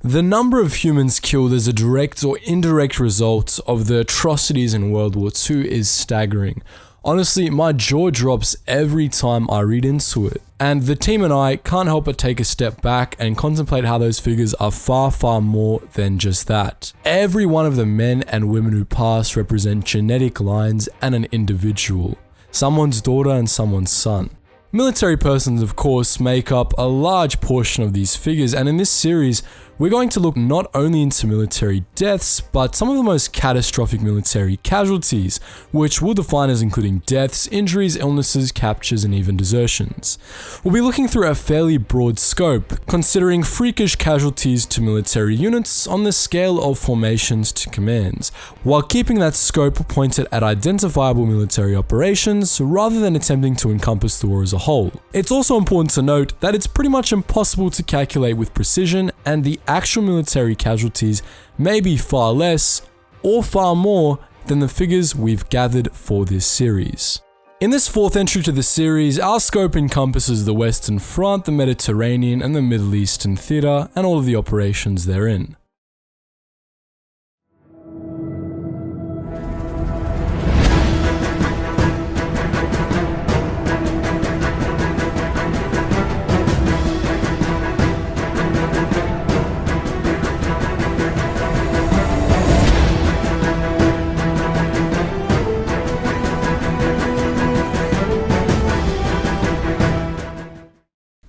The number of humans killed as a direct or indirect result of the atrocities in World War II is staggering. Honestly, my jaw drops every time I read into it. And the team and I can't help but take a step back and contemplate how those figures are far, far more than just that. Every one of the men and women who passed represent genetic lines and an individual. Someone's daughter and someone's son. Military persons, of course, make up a large portion of these figures, and in this series, we're going to look not only into military deaths, but some of the most catastrophic military casualties, which we'll define as including deaths, injuries, illnesses, captures, and even desertions. We'll be looking through a fairly broad scope, considering freakish casualties to military units on the scale of formations to commands, while keeping that scope pointed at identifiable military operations rather than attempting to encompass the war as a whole. It's also important to note that it's pretty much impossible to calculate with precision, and the actual military casualties may be far less or far more than the figures we've gathered for this series. In this fourth entry to the series, our scope encompasses the Western Front, the Mediterranean, and the Middle Eastern theatre, and all of the operations therein.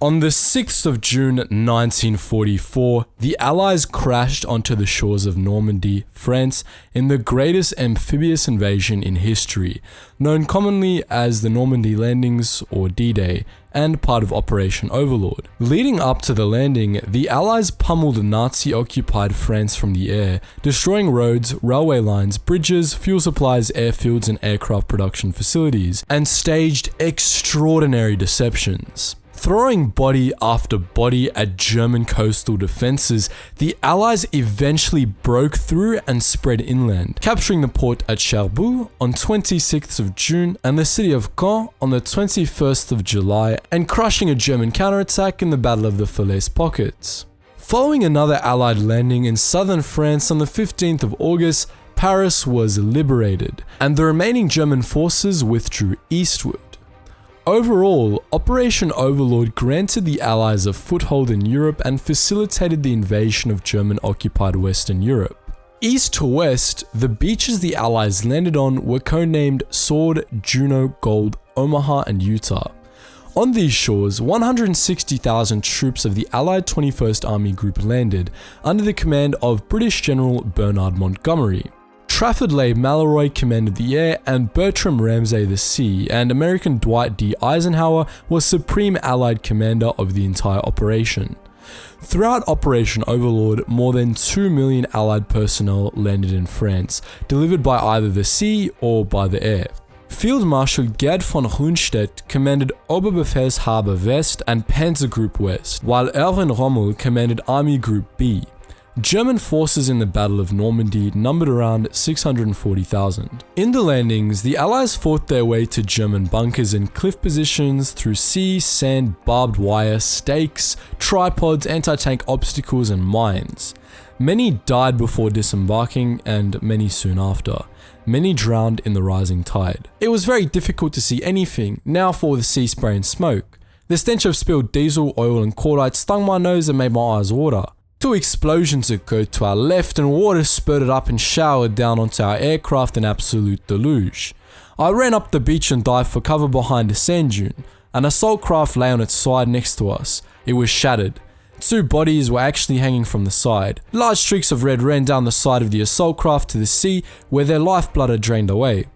On the 6th of June 1944, the Allies crashed onto the shores of Normandy, France, in the greatest amphibious invasion in history, known commonly as the Normandy Landings or D-Day, and part of Operation Overlord. Leading up to the landing, the Allies pummeled Nazi-occupied France from the air, destroying roads, railway lines, bridges, fuel supplies, airfields, and aircraft production facilities, and staged extraordinary deceptions. Throwing body after body at German coastal defences, the Allies eventually broke through and spread inland, capturing the port at Cherbourg on 26th of June and the city of Caen on the 21st of July, and crushing a German counterattack in the Battle of the Falaise Pockets. Following another Allied landing in southern France on the 15th of August, Paris was liberated, and the remaining German forces withdrew eastward. Overall, Operation Overlord granted the Allies a foothold in Europe and facilitated the invasion of German-occupied Western Europe. East to west, the beaches the Allies landed on were codenamed Sword, Juno, Gold, Omaha, and Utah. On these shores, 160,000 troops of the Allied 21st Army Group landed, under the command of British General Bernard Montgomery. Trafford Leigh Mallory commanded the air, and Bertram Ramsay the sea, and American Dwight D. Eisenhower was Supreme Allied Commander of the entire operation. Throughout Operation Overlord, more than 2 million Allied personnel landed in France, delivered by either the sea or by the air. Field Marshal Gerd von Rundstedt commanded Oberbefehlshaber West and Panzer Group West, while Erwin Rommel commanded Army Group B. German forces in the Battle of Normandy numbered around 640,000. In the landings, the Allies fought their way to German bunkers and cliff positions through sea, sand, barbed wire, stakes, tripods, anti-tank obstacles, and mines. Many died before disembarking, and many soon after. Many drowned in the rising tide. It was very difficult to see anything, now for the sea spray and smoke. The stench of spilled diesel, oil, and cordite stung my nose and made my eyes water. 2 explosions occurred to our left, and water spurted up and showered down onto our aircraft in absolute deluge. I ran up the beach and dived for cover behind a sand dune. An assault craft lay on its side next to us. It was shattered. 2 bodies were actually hanging from the side. Large streaks of red ran down the side of the assault craft to the sea, where their lifeblood had drained away.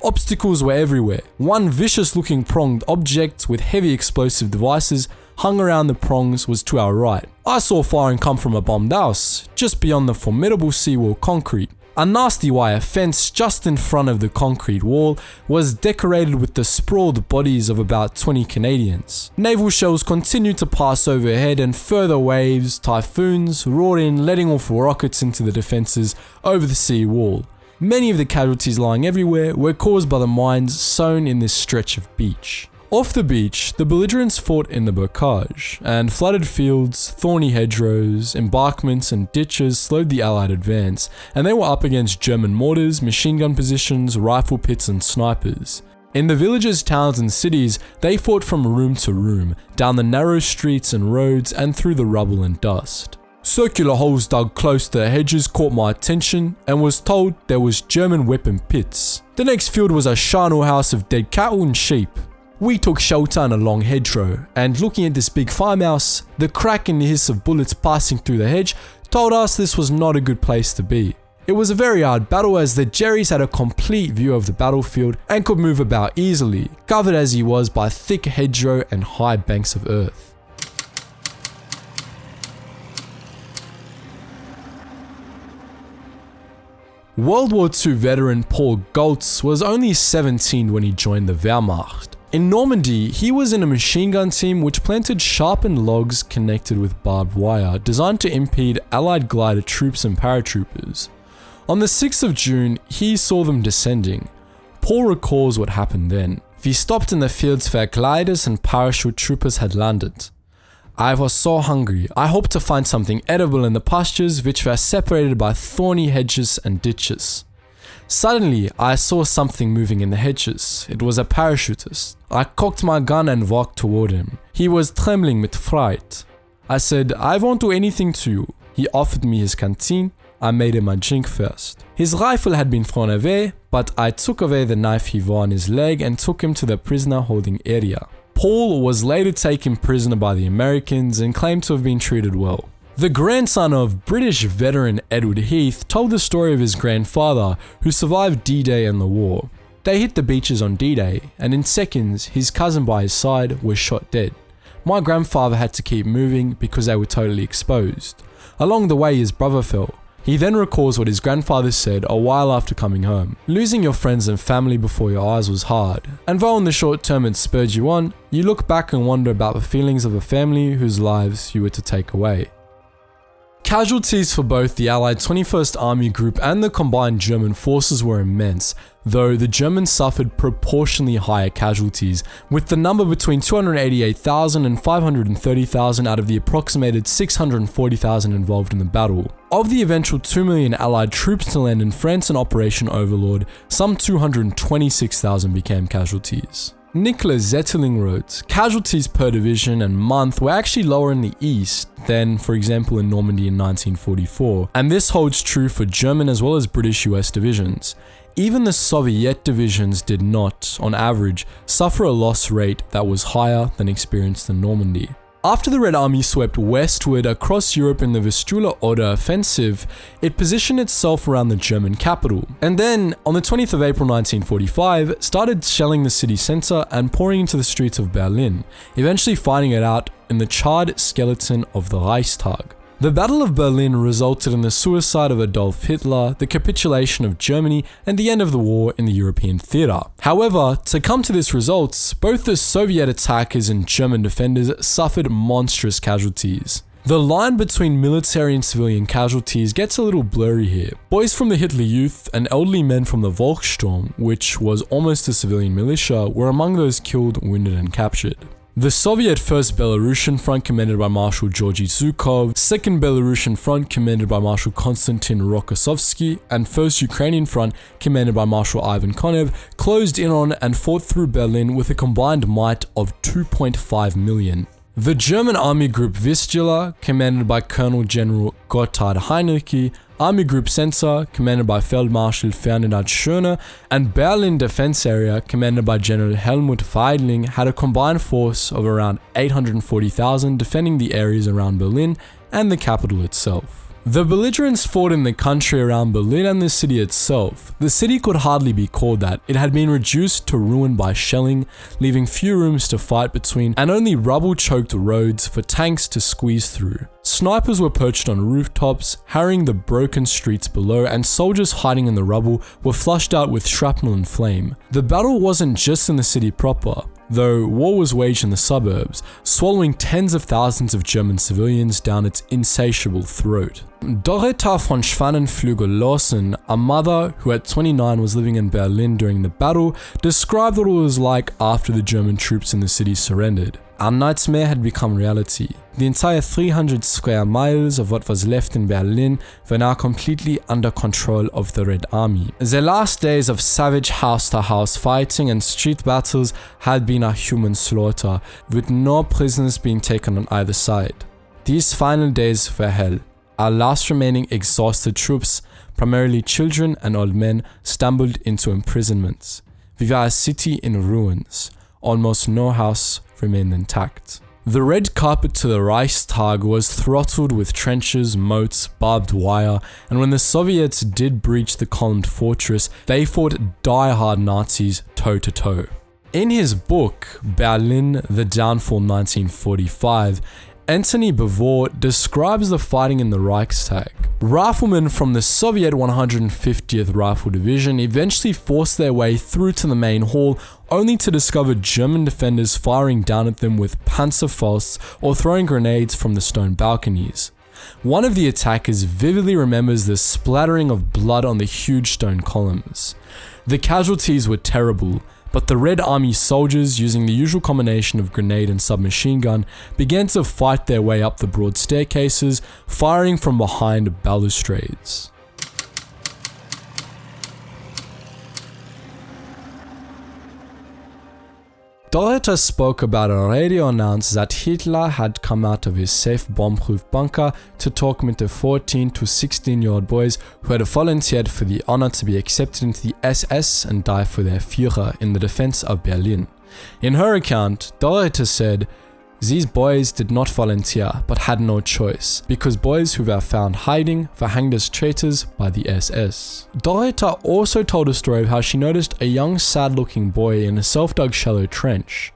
Obstacles were everywhere. 1 vicious-looking pronged object with heavy explosive devices hung around the prongs was to our right. I saw firing come from a bombed house, just beyond the formidable seawall concrete. A nasty wire fence just in front of the concrete wall was decorated with the sprawled bodies of about 20 Canadians. Naval shells continued to pass overhead, and further waves, typhoons, roared in, letting off rockets into the defences over the sea wall. Many of the casualties lying everywhere were caused by the mines sown in this stretch of beach. Off the beach, the belligerents fought in the bocage, and flooded fields, thorny hedgerows, embankments and ditches slowed the Allied advance, and they were up against German mortars, machine gun positions, rifle pits and snipers. In the villages, towns and cities, they fought from room to room, down the narrow streets and roads and through the rubble and dust. Circular holes dug close to the hedges caught my attention and was told there was German weapon pits. The next field was a charnel house of dead cattle and sheep. We took shelter in a long hedgerow, and looking at this big farmhouse, the crack and the hiss of bullets passing through the hedge told us this was not a good place to be. It was a very hard battle as the Jerrys had a complete view of the battlefield and could move about easily, covered as he was by thick hedgerow and high banks of earth. World War II veteran Paul Goltz was only 17 when he joined the Wehrmacht. In Normandy, he was in a machine gun team which planted sharpened logs connected with barbed wire, designed to impede Allied glider troops and paratroopers. On the 6th of June, he saw them descending. Paul recalls what happened then. We stopped in the fields where gliders and parachute troopers had landed. I was so hungry. I hoped to find something edible in the pastures which were separated by thorny hedges and ditches. Suddenly, I saw something moving in the hedges. It was a parachutist. I cocked my gun and walked toward him. He was trembling with fright. I said, "I won't do anything to you." He offered me his canteen. I made him a drink first. His rifle had been thrown away, but I took away the knife he wore on his leg and took him to the prisoner holding area. Paul was later taken prisoner by the Americans and claimed to have been treated well. The grandson of British veteran Edward Heath told the story of his grandfather, who survived D-Day and the war. They hit the beaches on D-Day, and in seconds, his cousin by his side was shot dead. My grandfather had to keep moving because they were totally exposed. Along the way, his brother fell. He then recalls what his grandfather said a while after coming home. Losing your friends and family before your eyes was hard, and though in the short term it spurred you on, you look back and wonder about the feelings of a family whose lives you were to take away. Casualties for both the Allied 21st Army Group and the combined German forces were immense, though the Germans suffered proportionally higher casualties, with the number between 288,000 and 530,000 out of the approximated 640,000 involved in the battle. Of the eventual 2 million Allied troops to land in France in Operation Overlord, some 226,000 became casualties. Nicholas Zetterling wrote, "Casualties per division and month were actually lower in the east than, for example, in Normandy in 1944, and this holds true for German as well as British US divisions. Even the Soviet divisions did not, on average, suffer a loss rate that was higher than experienced in Normandy." After the Red Army swept westward across Europe in the Vistula-Oder offensive, it positioned itself around the German capital, and then, on the 20th of April 1945, started shelling the city centre and pouring into the streets of Berlin, eventually finding it out in the charred skeleton of the Reichstag. The Battle of Berlin resulted in the suicide of Adolf Hitler, the capitulation of Germany, and the end of the war in the European theatre. However, to come to this result, both the Soviet attackers and German defenders suffered monstrous casualties. The line between military and civilian casualties gets a little blurry here. Boys from the Hitler Youth and elderly men from the Volkssturm, which was almost a civilian militia, were among those killed, wounded, and captured. The Soviet 1st Belarusian Front commanded by Marshal Georgy Zhukov, 2nd Belarusian Front commanded by Marshal Konstantin Rokossovsky, and 1st Ukrainian Front commanded by Marshal Ivan Konev closed in on and fought through Berlin with a combined might of 2.5 million. The German Army Group Vistula, commanded by Colonel General Gotthard Heinrich, Army Group Center, commanded by Feldmarschall Ferdinand Schöner, and Berlin Defense Area, commanded by General Helmut Weidling, had a combined force of around 840,000 defending the areas around Berlin and the capital itself. The belligerents fought in the country around Berlin and the city itself. The city could hardly be called that. It had been reduced to ruin by shelling, leaving few rooms to fight between and only rubble-choked roads for tanks to squeeze through. Snipers were perched on rooftops, harrying the broken streets below, and soldiers hiding in the rubble were flushed out with shrapnel and flame. The battle wasn't just in the city proper, though war was waged in the suburbs, swallowing tens of thousands of German civilians down its insatiable throat. Dorota von Schwanenflügel-Lawson, a mother who at 29 was living in Berlin during the battle, described what it was like after the German troops in the city surrendered. Our nightmare had become reality. The entire 300 square miles of what was left in Berlin were now completely under control of the Red Army. The last days of savage house-to-house fighting and street battles had been a human slaughter, with no prisoners being taken on either side. These final days were hell. Our last remaining exhausted troops, primarily children and old men, stumbled into imprisonments. We were a city in ruins. Almost no house remained intact. The red carpet to the Reichstag was throttled with trenches, moats, barbed wire, and when the Soviets did breach the columned fortress, they fought die-hard Nazis toe-to-toe. In his book, Berlin, The Downfall 1945, Anthony Bavor describes the fighting in the Reichstag. Riflemen from the Soviet 150th Rifle Division eventually forced their way through to the main hall, only to discover German defenders firing down at them with Panzerfausts or throwing grenades from the stone balconies. One of the attackers vividly remembers the splattering of blood on the huge stone columns. The casualties were terrible, but the Red Army soldiers, using the usual combination of grenade and submachine gun, began to fight their way up the broad staircases, firing from behind balustrades. Dorota spoke about a radio announce that Hitler had come out of his safe bomb-proof bunker to talk with the 14 to 16-year-old boys who had volunteered for the honor to be accepted into the SS and die for their Führer in the defense of Berlin. In her account, Dorota said, "These boys did not volunteer, but had no choice, because boys who were found hiding were hanged as traitors by the SS." Dorota also told a story of how she noticed a young sad-looking boy in a self-dug shallow trench.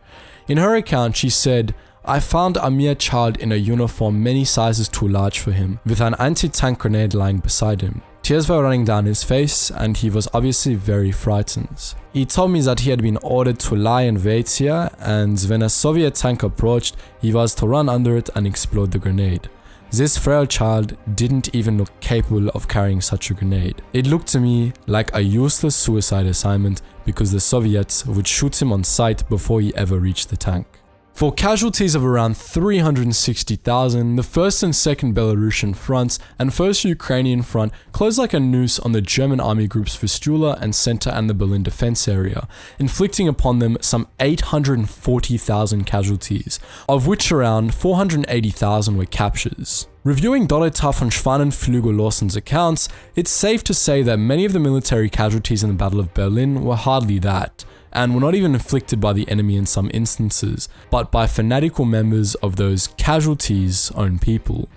In her account, she said, "I found a mere child in a uniform many sizes too large for him, with an anti-tank grenade lying beside him. Tears were running down his face, and he was obviously very frightened. He told me that he had been ordered to lie and wait here, and when a Soviet tank approached, he was to run under it and explode the grenade. This frail child didn't even look capable of carrying such a grenade. It looked to me like a useless suicide assignment because the Soviets would shoot him on sight before he ever reached the tank." For casualties of around 360,000, the 1st and 2nd Belarusian fronts and 1st Ukrainian front closed like a noose on the German army groups Vistula and Center and the Berlin defense area, inflicting upon them some 840,000 casualties, of which around 480,000 were captures. Reviewing Dorota von Schwanenflügel-Lawson's accounts, it's safe to say that many of the military casualties in the Battle of Berlin were hardly that, and were not even inflicted by the enemy in some instances, but by fanatical members of those casualties' own people.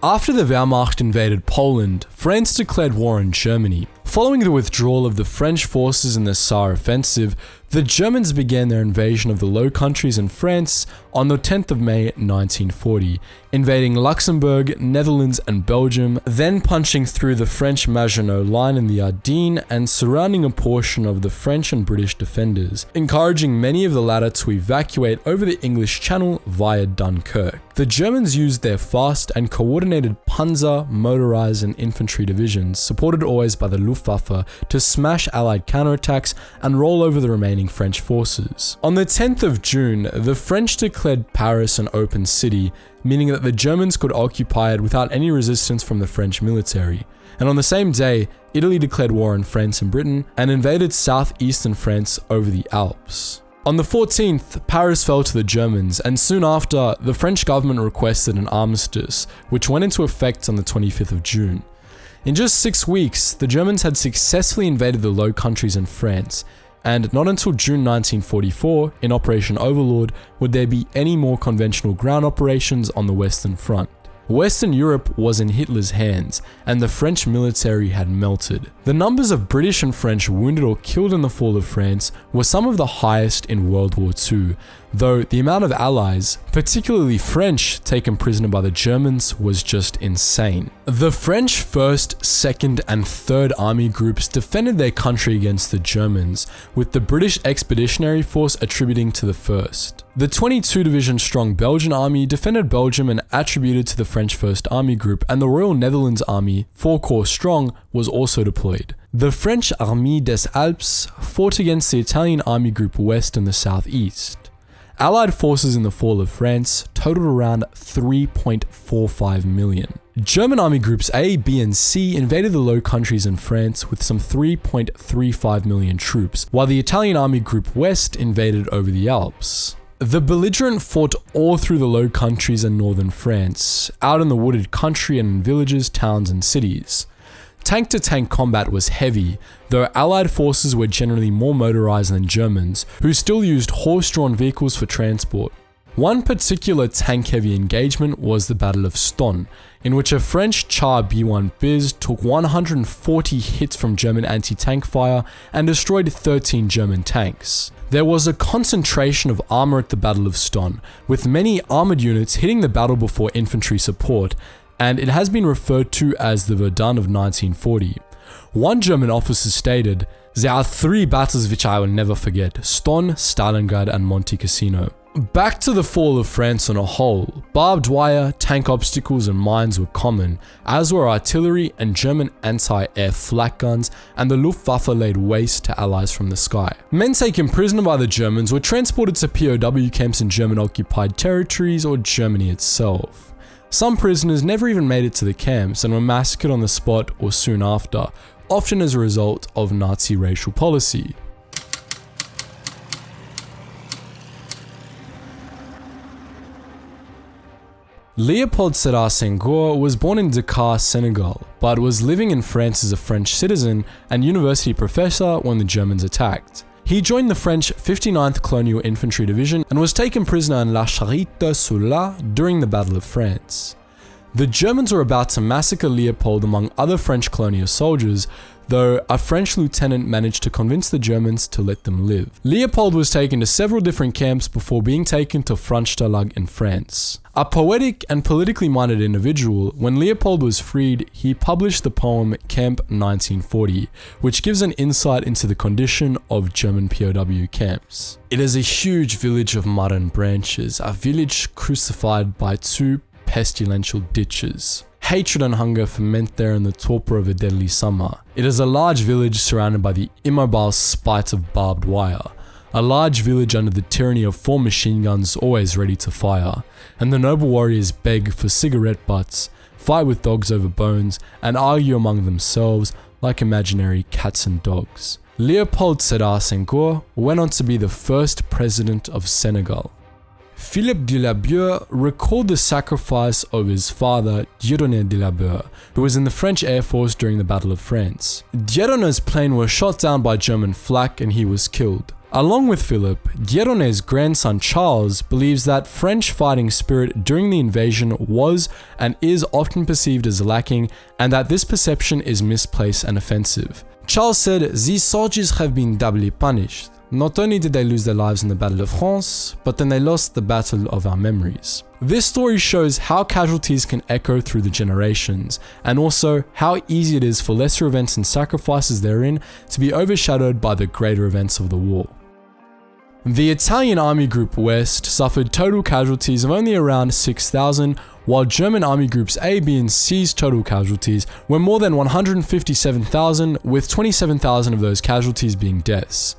After the Wehrmacht invaded Poland, France declared war on Germany. Following the withdrawal of the French forces in the Saar offensive, the Germans began their invasion of the Low Countries in France on the 10th of May 1940, invading Luxembourg, Netherlands and Belgium, then punching through the French Maginot Line in the Ardennes and surrounding a portion of the French and British defenders, encouraging many of the latter to evacuate over the English Channel via Dunkirk. The Germans used their fast and coordinated panzer, motorized and infantry divisions, supported always by the Luftwaffe, to smash Allied counterattacks and roll over the remaining French forces. On the 10th of June, the French declared Paris an open city, meaning that the Germans could occupy it without any resistance from the French military. And on the same day, Italy declared war on France and Britain and invaded southeastern France over the Alps. On the 14th, Paris fell to the Germans, and soon after, the French government requested an armistice, which went into effect on the 25th of June. In just 6 weeks, the Germans had successfully invaded the Low Countries in France, and not until June 1944, in Operation Overlord, would there be any more conventional ground operations on the Western Front. Western Europe was in Hitler's hands, and the French military had melted. The numbers of British and French wounded or killed in the fall of France were some of the highest in World War II, though the amount of allies, particularly French, taken prisoner by the Germans was just insane. The French 1st, 2nd and 3rd Army groups defended their country against the Germans, with the British Expeditionary Force attributing to the 1st. The 22 division strong Belgian army defended Belgium and attributed to the French First Army Group, and the Royal Netherlands Army, 4 corps strong, was also deployed. The French Armée des Alpes fought against the Italian Army Group West in the southeast. Allied forces in the fall of France totaled around 3.45 million. German army groups A, B, and C invaded the Low Countries in France with some 3.35 million troops, while the Italian Army Group West invaded over the Alps. The belligerent fought all through the Low Countries and northern France, out in the wooded country and in villages, towns, and cities. Tank-to-tank combat was heavy, though Allied forces were generally more motorized than Germans, who still used horse-drawn vehicles for transport. One particular tank-heavy engagement was the Battle of Stonne, in which a French Char B-1 Biz took 140 hits from German anti-tank fire and destroyed 13 German tanks. There was a concentration of armor at the Battle of Stonne, with many armored units hitting the battle before infantry support, and it has been referred to as the Verdun of 1940. One German officer stated, "There are 3 battles which I will never forget: Stonne, Stalingrad, and Monte Cassino." Back to the fall of France on a whole, barbed wire, tank obstacles, and mines were common, as were artillery and German anti-air flak guns, and the Luftwaffe laid waste to allies from the sky. Men taken prisoner by the Germans were transported to POW camps in German-occupied territories or Germany itself. Some prisoners never even made it to the camps and were massacred on the spot or soon after, often as a result of Nazi racial policy. Léopold Sédar Senghor was born in Dakar, Senegal, but was living in France as a French citizen and university professor when the Germans attacked. He joined the French 59th Colonial Infantry Division and was taken prisoner in La Charite-sur-Loire during the Battle of France. The Germans were about to massacre Leopold among other French colonial soldiers, though a French lieutenant managed to convince the Germans to let them live. Leopold was taken to several different camps before being taken to Fronstelag in France. A poetic and politically minded individual, when Leopold was freed, he published the poem Camp 1940, which gives an insight into the condition of German POW camps. It is a huge village of mud and branches, a village crucified by 2 pestilential ditches. Hatred and hunger ferment there in the torpor of a deadly summer. It is a large village surrounded by the immobile spite of barbed wire. A large village under the tyranny of 4 machine guns always ready to fire. And the noble warriors beg for cigarette butts, fight with dogs over bones, and argue among themselves like imaginary cats and dogs. Léopold Sédar Senghor went on to be the first president of Senegal. Philippe de Labeur recalled the sacrifice of his father, Dieudonné de Labeur, who was in the French Air Force during the Battle of France. Dieudonné's plane was shot down by German flak and he was killed. Along with Philippe, Dieudonné's grandson Charles believes that French fighting spirit during the invasion was and is often perceived as lacking, and that this perception is misplaced and offensive. Charles said, "These soldiers have been doubly punished. Not only did they lose their lives in the Battle of France, but then they lost the battle of our memories." This story shows how casualties can echo through the generations, and also how easy it is for lesser events and sacrifices therein to be overshadowed by the greater events of the war. The Italian Army Group West suffered total casualties of only around 6,000, while German Army Groups A, B, and C's total casualties were more than 157,000, with 27,000 of those casualties being deaths.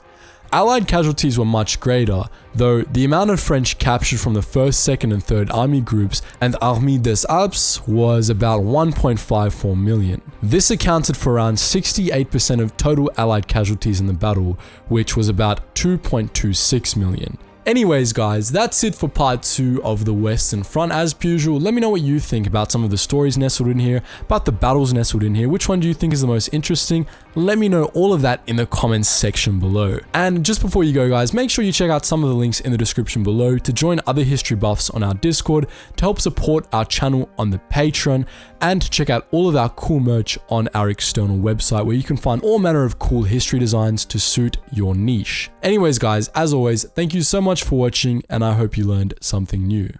Allied casualties were much greater, though the amount of French captured from the 1st, 2nd, and 3rd Army Groups and Armée des Alpes was about 1.54 million. This accounted for around 68% of total Allied casualties in the battle, which was about 2.26 million. Anyways guys, that's it for part 2 of the Western Front. As per usual, let me know what you think about some of the stories nestled in here, about the battles nestled in here. Which one do you think is the most interesting? Let me know all of that in the comments section below. And just before you go guys, make sure you check out some of the links in the description below to join other history buffs on our Discord, to help support our channel on the Patreon, and to check out all of our cool merch on our external website, where you can find all manner of cool history designs to suit your niche. Anyways guys, as always, thank you so much for watching, and I hope you learned something new.